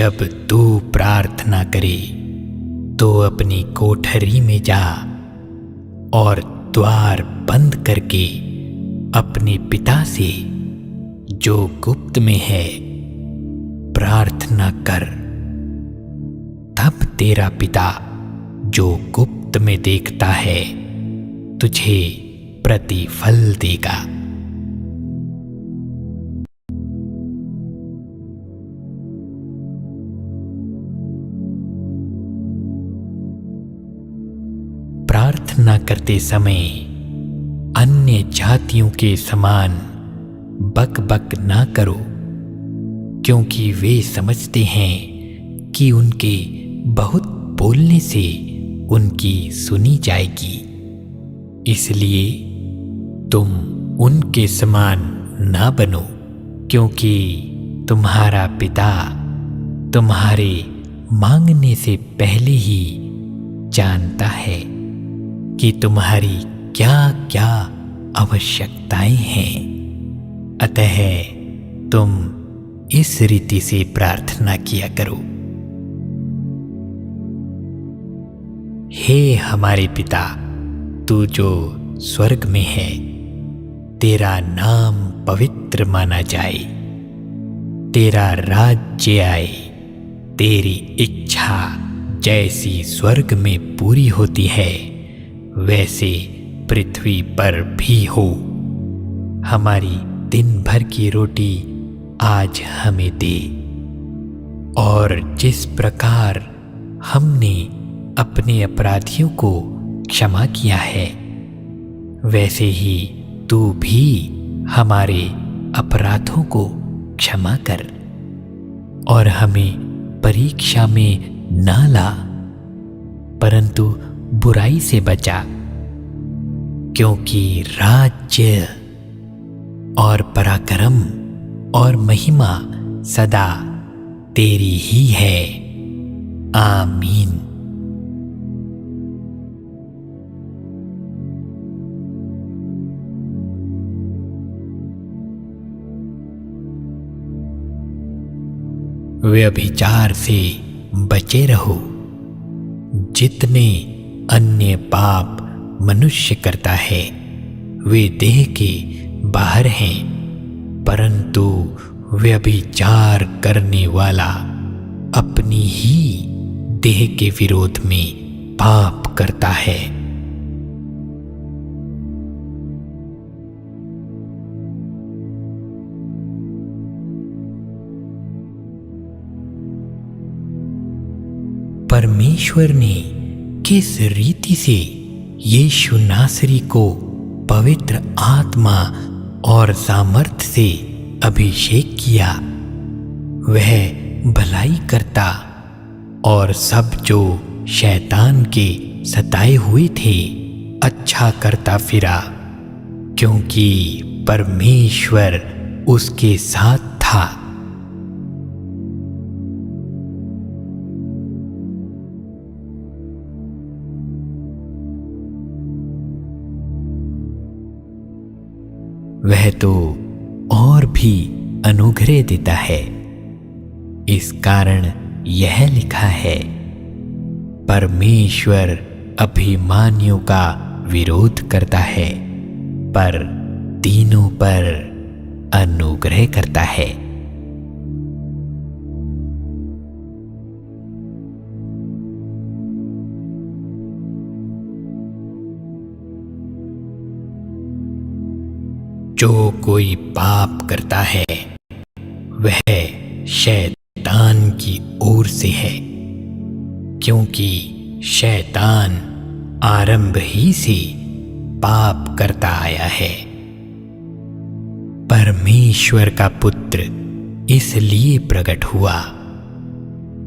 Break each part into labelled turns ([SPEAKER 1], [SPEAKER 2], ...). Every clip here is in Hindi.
[SPEAKER 1] जब तू प्रार्थना करे तो अपनी कोठरी में जा और द्वार बंद करके अपने पिता से जो गुप्त में है प्रार्थना कर। तब तेरा पिता जो गुप्त में देखता है तुझे प्रतिफल देगा। प्रार्थना करते समय अन्य जातियों के समान बक बक ना करो, क्योंकि वे समझते हैं कि उनके बहुत बोलने से उनकी सुनी जाएगी। इसलिए तुम उनके समान ना बनो, क्योंकि तुम्हारा पिता तुम्हारे मांगने से पहले ही जानता है कि तुम्हारी क्या क्या आवश्यकताएं हैं। अतः तुम इस रीति से प्रार्थना किया करो। हे हमारे पिता, तू जो स्वर्ग में है, तेरा नाम पवित्र माना जाए, तेरा राज्य आए, तेरी इच्छा जैसी स्वर्ग में पूरी होती है वैसे पृथ्वी पर भी हो। हमारी दिन भर की रोटी आज हमें दे, और जिस प्रकार हमने अपने अपराधियों को क्षमा किया है वैसे ही तू भी हमारे अपराधों को क्षमा कर, और हमें परीक्षा में ना ला परंतु बुराई से बचा, क्योंकि राज्य और पराक्रम और महिमा सदा तेरी ही है। आमीन। व्यभिचार से बचे रहो। जितने अन्य पाप मनुष्य करता है वे देह के बाहर हैं, परंतु व्यभिचार करने वाला अपनी ही देह के विरोध में पाप करता है। परमेश्वर ने किस रीति से यीशु नासरी को पवित्र आत्मा और सामर्थ से अभिषेक किया, वह भलाई करता और सब जो शैतान के सताए हुए थे अच्छा करता फिरा, क्योंकि परमेश्वर उसके साथ था। वह तो और भी अनुग्रह देता है। इस कारण यह लिखा है, परमेश्वर अभिमानियों का विरोध करता है पर दीनों पर अनुग्रह करता है। जो कोई पाप करता है वह शैतान की ओर से है, क्योंकि शैतान आरंभ ही से पाप करता आया है। परमेश्वर का पुत्र इसलिए प्रकट हुआ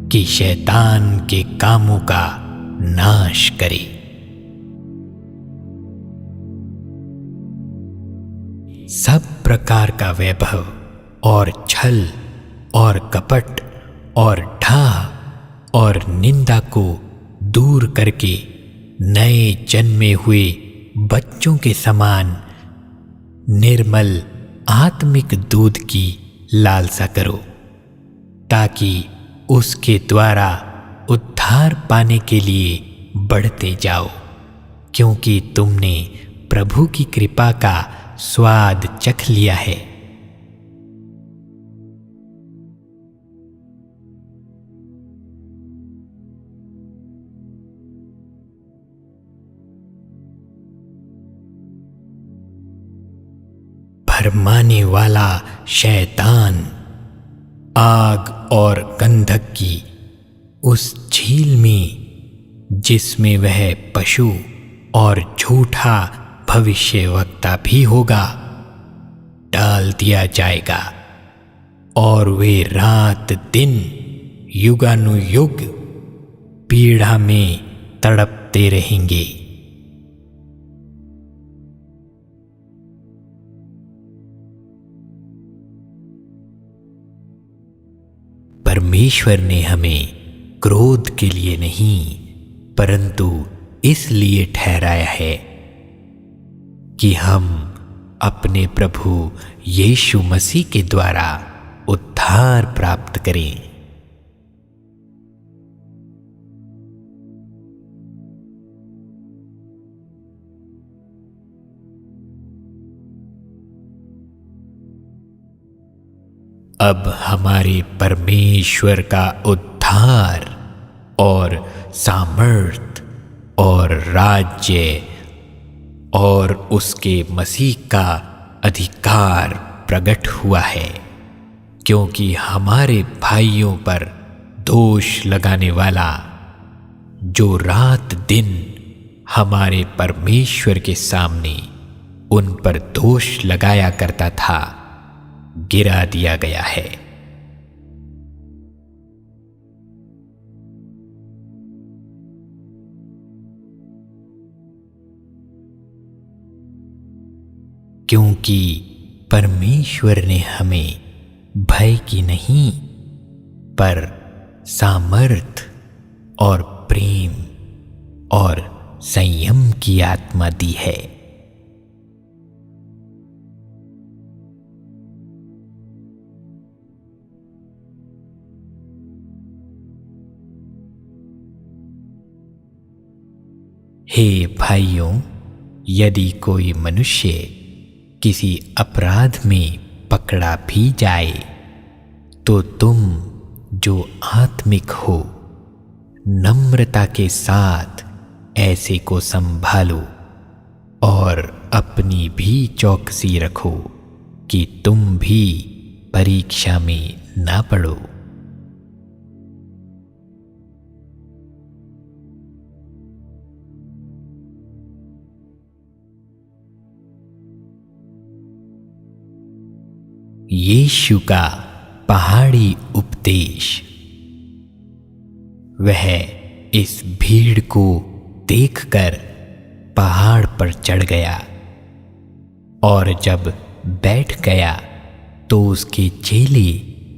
[SPEAKER 1] कि शैतान के कामों का नाश करे। सब प्रकार का वैभव और छल और कपट और ढाह और निंदा को दूर करके नए जन्मे हुए बच्चों के समान निर्मल आत्मिक दूध की लालसा करो, ताकि उसके द्वारा उद्धार पाने के लिए बढ़ते जाओ, क्योंकि तुमने प्रभु की कृपा का स्वाद चख लिया है। भरमाने वाला शैतान आग और गंधक की उस झील में, जिसमें वह पशु और झूठा भविष्यवक्ता भी होगा, डाल दिया जाएगा, और वे रात दिन युगानुयुग पीड़ा में तड़पते रहेंगे। परमेश्वर ने हमें क्रोध के लिए नहीं, परंतु इसलिए ठहराया है कि हम अपने प्रभु यीशु मसीह के द्वारा उद्धार प्राप्त करें। अब हमारे परमेश्वर का उद्धार और सामर्थ और राज्य और उसके मसीह का अधिकार प्रकट हुआ है, क्योंकि हमारे भाइयों पर दोष लगाने वाला, जो रात दिन हमारे परमेश्वर के सामने उन पर दोष लगाया करता था, गिरा दिया गया है। क्योंकि परमेश्वर ने हमें भय की नहीं, पर सामर्थ और प्रेम और संयम की आत्मा दी है। हे भाइयों, यदि कोई मनुष्य किसी अपराध में पकड़ा भी जाए, तो तुम जो आत्मिक हो, नम्रता के साथ ऐसे को संभालो और अपनी भी चौकसी रखो कि तुम भी परीक्षा में ना पड़ो। यीशु का पहाड़ी उपदेश। वह इस भीड़ को देखकर पहाड़ पर चढ़ गया, और जब बैठ गया तो उसके चेले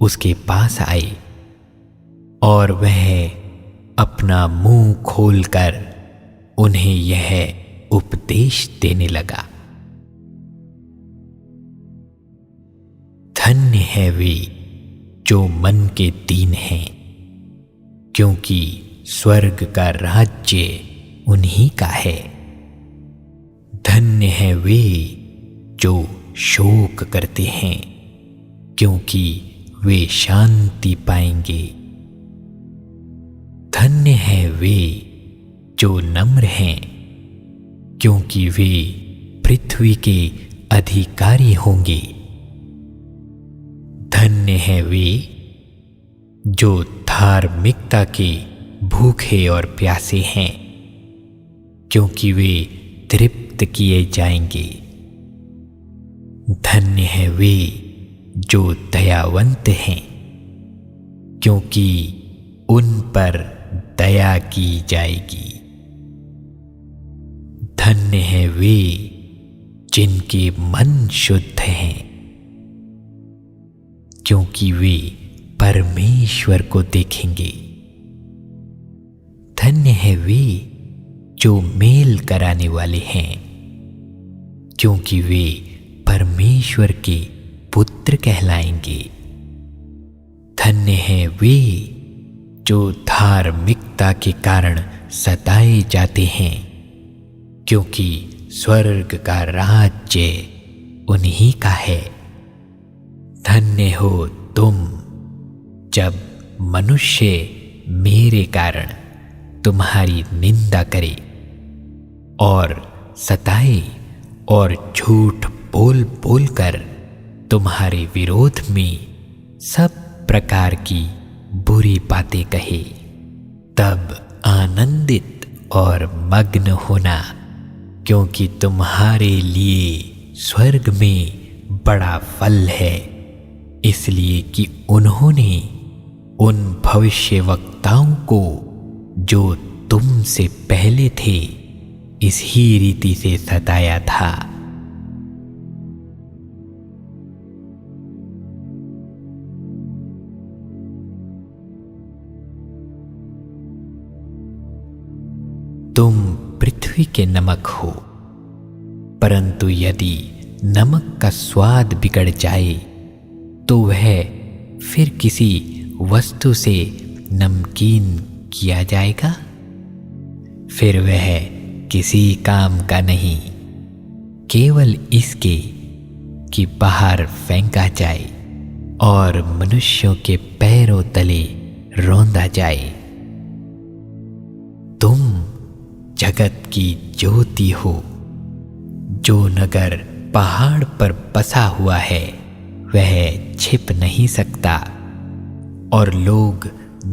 [SPEAKER 1] उसके पास आए, और वह अपना मुंह खोलकर उन्हें यह उपदेश देने लगा। धन्य है वे जो मन के दीन हैं, क्योंकि स्वर्ग का राज्य उन्हीं का है। धन्य है वे जो शोक करते हैं, क्योंकि वे शांति पाएंगे। धन्य है वे जो नम्र हैं, क्योंकि वे पृथ्वी के अधिकारी होंगे। धन्य है वे जो धार्मिकता के भूखे और प्यासे हैं, क्योंकि वे तृप्त किए जाएंगे। धन्य है वे जो दयावंत हैं, क्योंकि उन पर दया की जाएगी। धन्य है वे जिनके मन शुद्ध हैं, क्योंकि वे परमेश्वर को देखेंगे। धन्य है वे जो मेल कराने वाले हैं, क्योंकि वे परमेश्वर के पुत्र कहलाएंगे। धन्य है वे जो धार्मिकता के कारण सताए जाते हैं, क्योंकि स्वर्ग का राज्य उन्हीं का है। धन्य हो तुम जब मनुष्य मेरे कारण तुम्हारी निंदा करे और सताए और झूठ बोल बोल कर तुम्हारे विरोध में सब प्रकार की बुरी बातें कहे। तब आनंदित और मग्न होना, क्योंकि तुम्हारे लिए स्वर्ग में बड़ा फल है, इसलिए कि उन्होंने उन भविष्यवक्ताओं को जो तुमसे पहले थे इसी रीति से सताया था। तुम पृथ्वी के नमक हो, परंतु यदि नमक का स्वाद बिगड़ जाए तो वह फिर किसी वस्तु से नमकीन किया जाएगा, फिर वह किसी काम का नहीं, केवल इसके कि बाहर फेंका जाए और मनुष्यों के पैरों तले रौंदा जाए। तुम जगत की ज्योति हो। जो नगर पहाड़ पर बसा हुआ है वह छिप नहीं सकता, और लोग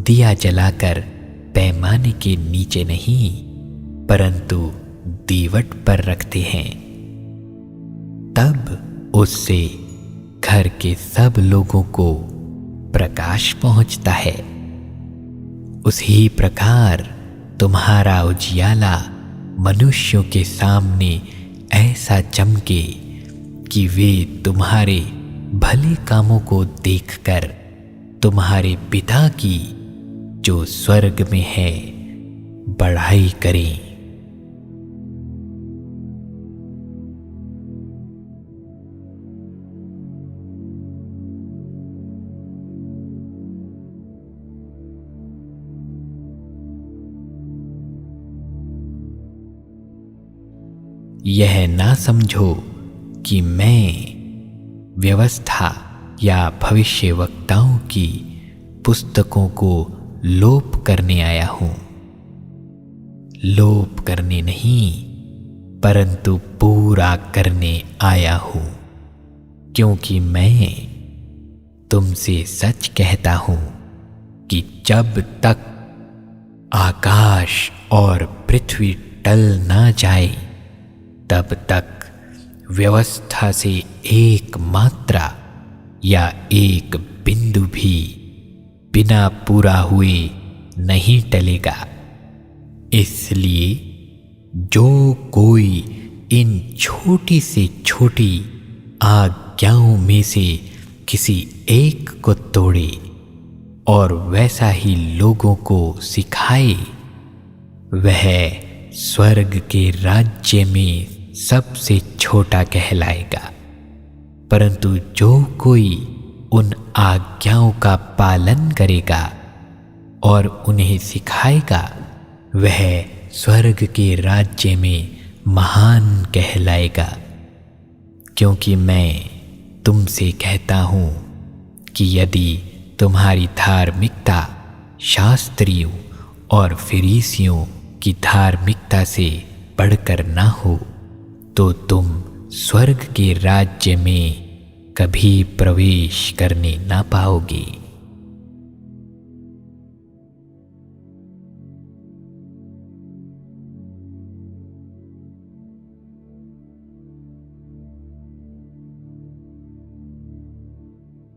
[SPEAKER 1] दिया जलाकर पैमाने के नीचे नहीं परंतु दीवट पर रखते हैं, तब उससे घर के सब लोगों को प्रकाश पहुंचता है। उसी प्रकार तुम्हारा उजियाला मनुष्यों के सामने ऐसा चमके कि वे तुम्हारे भले कामों को देखकर तुम्हारे पिता की जो स्वर्ग में है बढ़ाई करें। यह ना समझो कि मैं व्यवस्था या भविष्यवक्ताओं की पुस्तकों को लोप करने आया हूं। लोप करने नहीं परंतु पूरा करने आया हूं, क्योंकि मैं तुमसे सच कहता हूं कि जब तक आकाश और पृथ्वी टल ना जाए तब तक व्यवस्था से एक मात्रा या एक बिंदु भी बिना पूरा हुए नहीं टलेगा। इसलिए जो कोई इन छोटी से छोटी आज्ञाओं में से किसी एक को तोड़े और वैसा ही लोगों को सिखाए, वह स्वर्ग के राज्य में सबसे छोटा कहलाएगा। परंतु जो कोई उन आज्ञाओं का पालन करेगा और उन्हें सिखाएगा, वह स्वर्ग के राज्य में महान कहलाएगा। क्योंकि मैं तुमसे कहता हूं कि यदि तुम्हारी धार्मिकता शास्त्रियों और फरीसियों की धार्मिकता से बढ़कर ना हो तो तुम स्वर्ग के राज्य में कभी प्रवेश करने ना पाओगे।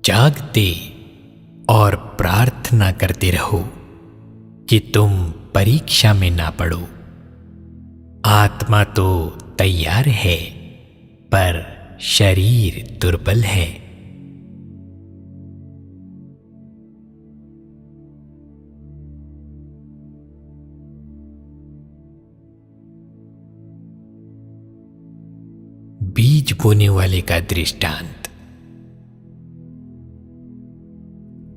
[SPEAKER 1] जागते और प्रार्थना करते रहो कि तुम परीक्षा में ना पड़ो। आत्मा तो तैयार है पर शरीर दुर्बल है। बीज बोने वाले का दृष्टांत।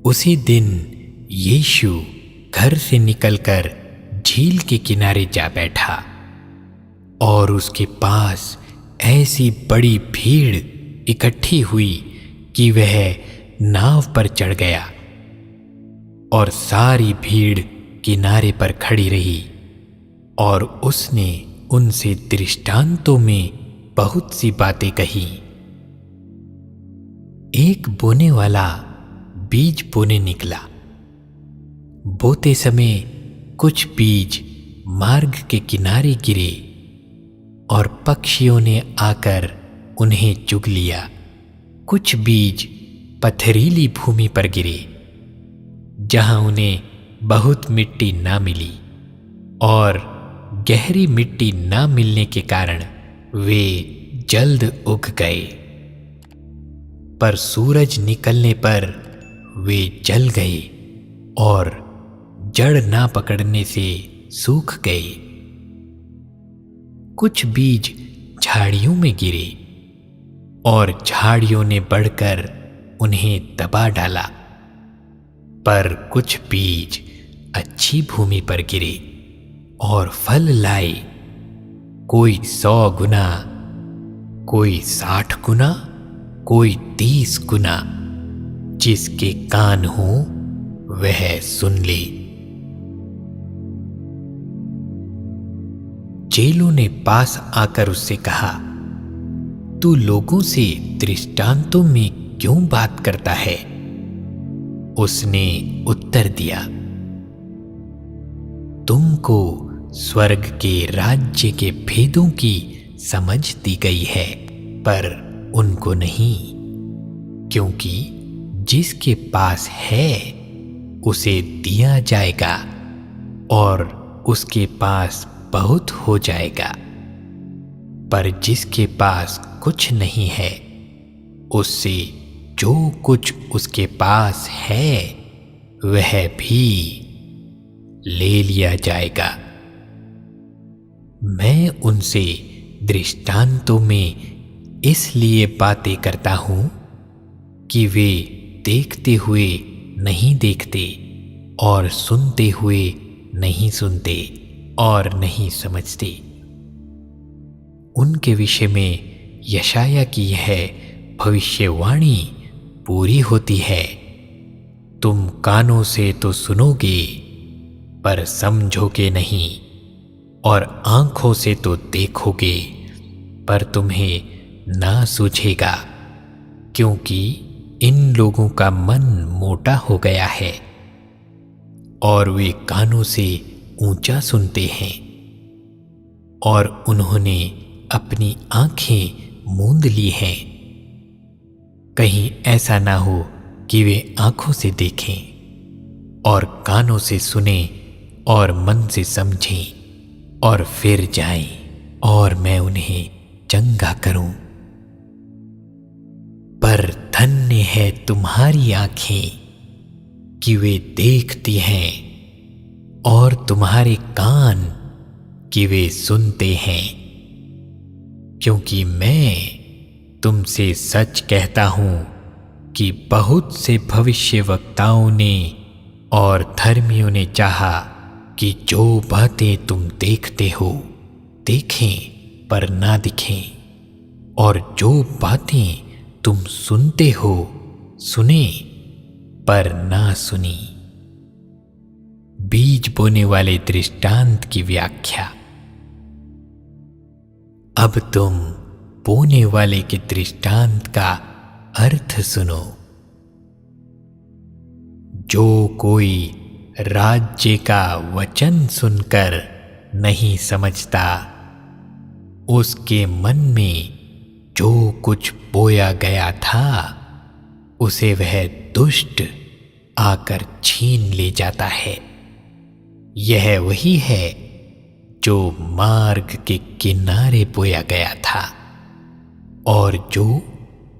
[SPEAKER 1] उसी दिन यीशु घर से निकलकर झील के किनारे जा बैठा और उसके पास ऐसी बड़ी भीड़ इकट्ठी हुई कि वह नाव पर चढ़ गया और सारी भीड़ किनारे पर खड़ी रही और उसने उनसे दृष्टांतों में बहुत सी बातें कही। एक बोने वाला बीज बोने निकला। बोते समय कुछ बीज मार्ग के किनारे गिरे और पक्षियों ने आकर उन्हें चुग लिया। कुछ बीज पथरीली भूमि पर गिरे जहां उन्हें बहुत मिट्टी ना मिली और गहरी मिट्टी ना मिलने के कारण वे जल्द उग गए, पर सूरज निकलने पर वे जल गए और जड़ ना पकड़ने से सूख गए। कुछ बीज झाड़ियों में गिरे और झाड़ियों ने बढ़कर उन्हें दबा डाला, पर कुछ बीज अच्छी भूमि पर गिरे और फल लाए, कोई 100 गुना, कोई 60 गुना, कोई 30 गुना। जिसके कान हो वह सुन ले। चेलों ने पास आकर उससे कहा, तू लोगों से दृष्टांतों में क्यों बात करता है? उसने उत्तर दिया, तुमको स्वर्ग के राज्य के भेदों की समझ दी गई है, पर उनको नहीं, क्योंकि जिसके पास है उसे दिया जाएगा और उसके पास बहुत हो जाएगा, पर जिसके पास कुछ नहीं है उससे जो कुछ उसके पास है वह भी ले लिया जाएगा। मैं उनसे दृष्टांतों में इसलिए बातें करता हूं कि वे देखते हुए नहीं देखते और सुनते हुए नहीं सुनते और नहीं समझते। उनके विषय में यशाया की यह भविष्यवाणी पूरी होती है, तुम कानों से तो सुनोगे पर समझोगे नहीं, और आंखों से तो देखोगे पर तुम्हें ना सूझेगा, क्योंकि इन लोगों का मन मोटा हो गया है और वे कानों से ऊंचा सुनते हैं और उन्होंने अपनी आंखें मूंद ली हैं। कहीं ऐसा ना हो कि वे आंखों से देखें और कानों से सुने और मन से समझें और फिर जाएं और मैं उन्हें चंगा करूं। पर धन्य है तुम्हारी आंखें कि वे देखती हैं और तुम्हारे कान कि वे सुनते हैं, क्योंकि मैं तुमसे सच कहता हूं कि बहुत से भविष्यवक्ताओं ने और धर्मियों ने चाहा कि जो बातें तुम देखते हो देखें पर ना दिखें, और जो बातें तुम सुनते हो सुने पर ना सुनी। बीज बोने वाले दृष्टांत की व्याख्या। अब तुम बोने वाले के दृष्टांत का अर्थ सुनो। जो कोई राज्य का वचन सुनकर नहीं समझता, उसके मन में जो कुछ बोया गया था उसे वह दुष्ट आकर छीन ले जाता है। यह वही है जो मार्ग के किनारे बोया गया था, और जो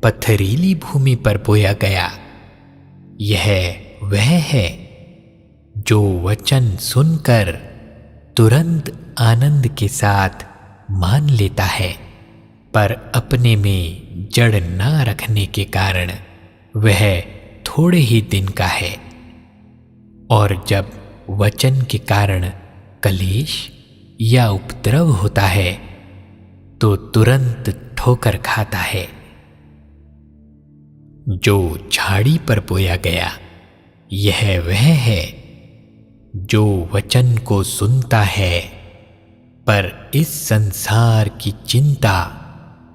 [SPEAKER 1] पथरीली भूमि पर बोया गया यह वह है जो वचन सुनकर तुरंत आनंद के साथ मान लेता है, पर अपने में जड़ ना रखने के कारण वह थोड़े ही दिन का है, और जब वचन के कारण कलेश या उपद्रव होता है तो तुरंत ठोकर खाता है। जो झाड़ी पर बोया गया यह वह है जो वचन को सुनता है, पर इस संसार की चिंता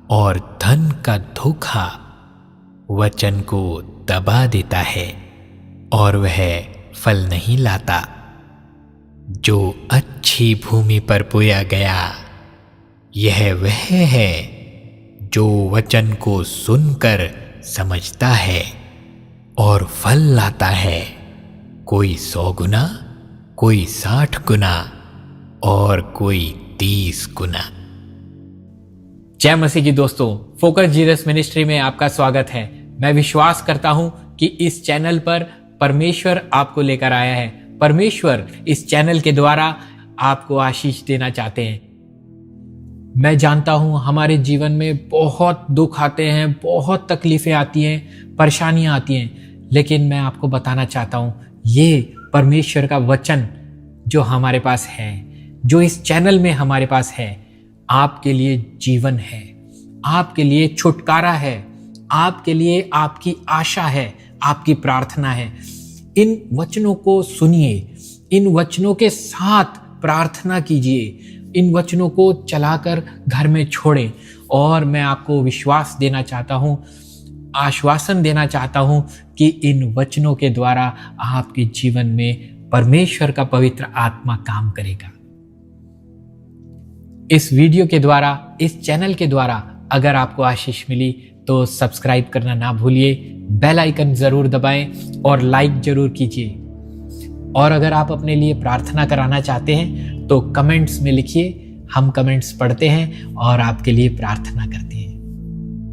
[SPEAKER 1] और धन का धोखा वचन को दबा देता है और वह फल नहीं लाता। जो अच्छी भूमि पर बोया गया यह वह है जो वचन को सुनकर समझता है और फल लाता है, कोई 100 गुना, कोई 60 गुना और कोई 30 गुना।
[SPEAKER 2] जय मसीह की दोस्तों, फोकस जीसस मिनिस्ट्री में आपका स्वागत है। मैं विश्वास करता हूं कि इस चैनल पर परमेश्वर आपको लेकर आया है। परमेश्वर इस चैनल के द्वारा आपको आशीष देना चाहते हैं। मैं जानता हूं हमारे जीवन में बहुत दुख आते हैं, बहुत तकलीफें आती हैं, परेशानियां आती हैं, लेकिन मैं आपको बताना चाहता हूं ये परमेश्वर का वचन जो हमारे पास है, जो इस चैनल में हमारे पास है, आपके लिए जीवन है, आपके लिए छुटकारा है, आपके लिए आपकी आशा है, आपकी प्रार्थना है। इन वचनों को सुनिए, इन वचनों के साथ प्रार्थना कीजिए, इन वचनों को चलाकर घर में छोड़ें। और मैं आपको विश्वास देना चाहता हूं, आश्वासन देना चाहता हूं कि इन वचनों के द्वारा आपके जीवन में परमेश्वर का पवित्र आत्मा काम करेगा। इस वीडियो के द्वारा, इस चैनल के द्वारा अगर आपको आशीष मिली तो सब्सक्राइब करना ना भूलिए, बेल आइकन जरूर दबाएं और लाइक जरूर कीजिए। और अगर आप अपने लिए प्रार्थना कराना चाहते हैं तो कमेंट्स में लिखिए, हम कमेंट्स पढ़ते हैं और आपके लिए प्रार्थना करते हैं।